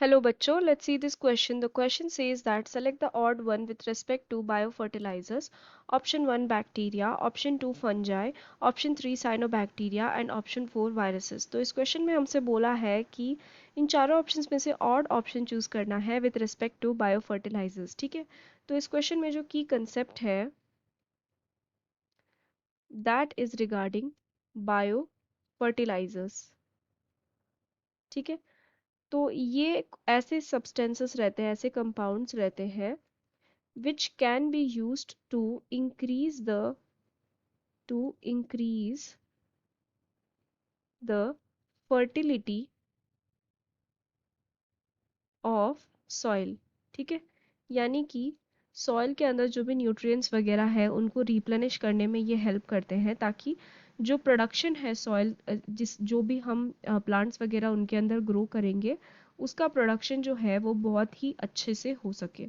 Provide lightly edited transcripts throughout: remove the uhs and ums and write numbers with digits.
Hello bachcho, let's see this question. The question says that select the odd one with respect to biofertilizers. Option 1 bacteria, option 2 fungi, option 3 cyanobacteria and option 4 viruses. तो इस question में हमसे बोला है कि इन चारों options में से ऑड ऑप्शन चूज करना है विद रिस्पेक्ट टू बायोफर्टिलाइजर्स। ठीक है, तो इस क्वेश्चन में जो की कंसेप्ट है दैट इज रिगार्डिंग बायोफर्टिलाइजर्स। ठीक है, तो ये ऐसे सब्सटेंसेस रहते हैं, ऐसे कंपाउंड्स रहते हैं which can be used to increase the fertility of soil। ठीक है, यानी कि सॉइल के अंदर जो भी न्यूट्रिएंट्स वगैरह है उनको रिप्लेनिश करने में ये हेल्प करते हैं, ताकि जो प्रोडक्शन है सॉइल जिस जो भी हम प्लांट्स वगैरह उनके अंदर ग्रो करेंगे उसका प्रोडक्शन जो है वो बहुत ही अच्छे से हो सके।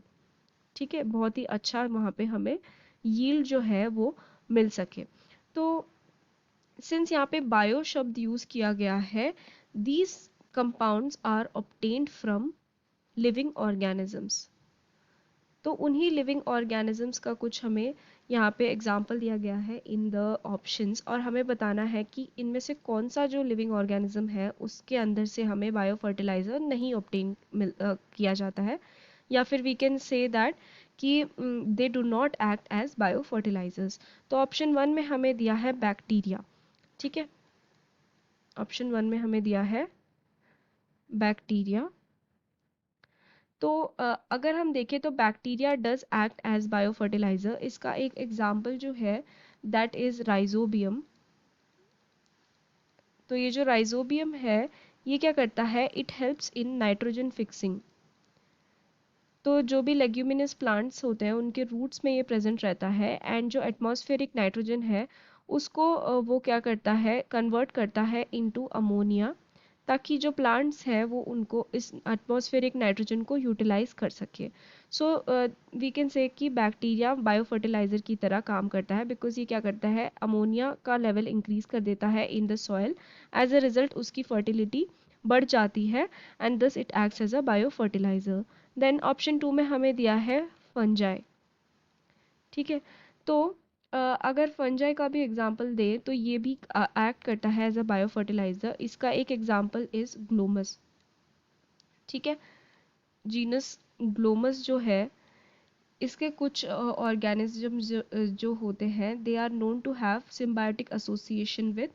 ठीक है, बहुत ही अच्छा वहाँ पे हमें यील्ड जो है वो मिल सके। तो सिंस यहाँ पे बायो शब्द यूज किया गया है, these compounds are obtained from living organisms. तो उन्हीं लिविंग ऑर्गेनिजम्स का कुछ हमें यहाँ पे एग्जाम्पल दिया गया है इन द ऑप्शंस, और हमें बताना है कि इनमें से कौन सा जो लिविंग ऑर्गेनिज्म है उसके अंदर से हमें बायो फर्टिलाइजर नहीं ऑब्टेन किया जाता है, या फिर वी कैन से दैट कि they do not act as bio fertilizers. तो ऑप्शन 1 में हमें दिया है बैक्टीरिया। ठीक है, ऑप्शन 1 में हमें दिया है बैक्टीरिया। तो अगर हम देखें तो bacteria does act as bio fertilizer. इसका एक एग्जाम्पल जो है दैट इज राइजोबियम। तो ये जो राइजोबियम है ये क्या करता है, it helps in nitrogen fixing. तो जो भी लेग्यूमिनस प्लांट्स होते हैं उनके रूट्स में ये प्रेजेंट रहता है, एंड जो एटमॉस्फेरिक नाइट्रोजन है उसको वो क्या करता है, कन्वर्ट करता है इनटू अमोनिया, ताकि जो प्लांट्स हैं वो उनको इस एटमॉस्फेरिक नाइट्रोजन को यूटिलाइज कर सके। सो वी कैन से कि बैक्टीरिया बायो फर्टिलाइजर की तरह काम करता है, बिकॉज ये क्या करता है, अमोनिया का लेवल इंक्रीज कर देता है in the soil. As a result उसकी फर्टिलिटी बढ़ जाती है, and thus it acts as a bio fertilizer. Then option 2 में हमें दिया है फंजाई। ठीक है, तो अगर फंजाई का भी एग्जांपल दें तो ये भी एक्ट करता है एज अ बायो फर्टिलाइजर। इसका एक एग्जांपल इज ग्लोमस। ठीक है, जीनस ग्लोमस जो है इसके कुछ ऑर्गेनिज्म जो होते हैं they are known to have symbiotic association with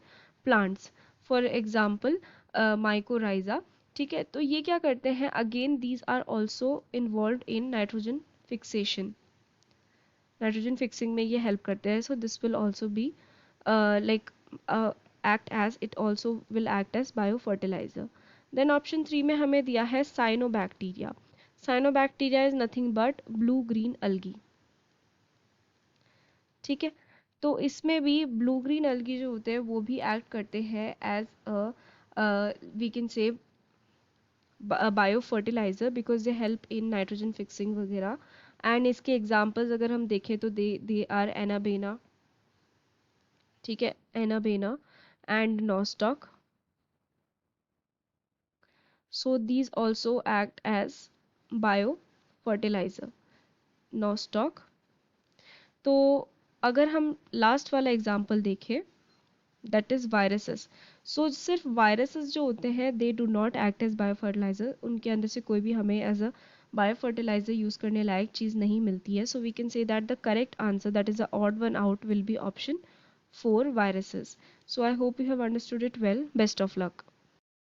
plants, for example mycorrhiza. ठीक है, तो ये क्या करते हैं, again these are also involve in nitrogen fixation. Nitrogen fixing में ये हेल्प करते हैं, so this will also be like act as it also will act as biofertilizer. Then option 3 में हमें दिया है cyanobacteria. Cyanobacteria is nothing but blue green algae. ठीक है, तो इसमें भी ब्लू ग्रीन algae जो होते हैं वो भी एक्ट करते हैं as we can say bio fertilizer, because they help in nitrogen fixing वगैरह। एंड इसके एग्जांपल्स अगर हम देखें तो दे आर एनाबेना। ठीक है, Anabaena and Nostoc. So these also act as bio fertilizer, nostoc। तो अगर हम लास्ट वाला एग्जांपल देखें दैट इज वायरसेस। सो सिर्फ वायरसेस जो होते हैं they do not act as bio fertilizer, उनके अंदर से कोई भी हमें as a bio fertilizer use करने लायक चीज नहीं मिलती है। So we can say that the correct answer that is the odd one out will be option 4 viruses. So I hope you have understood it well. Best of luck.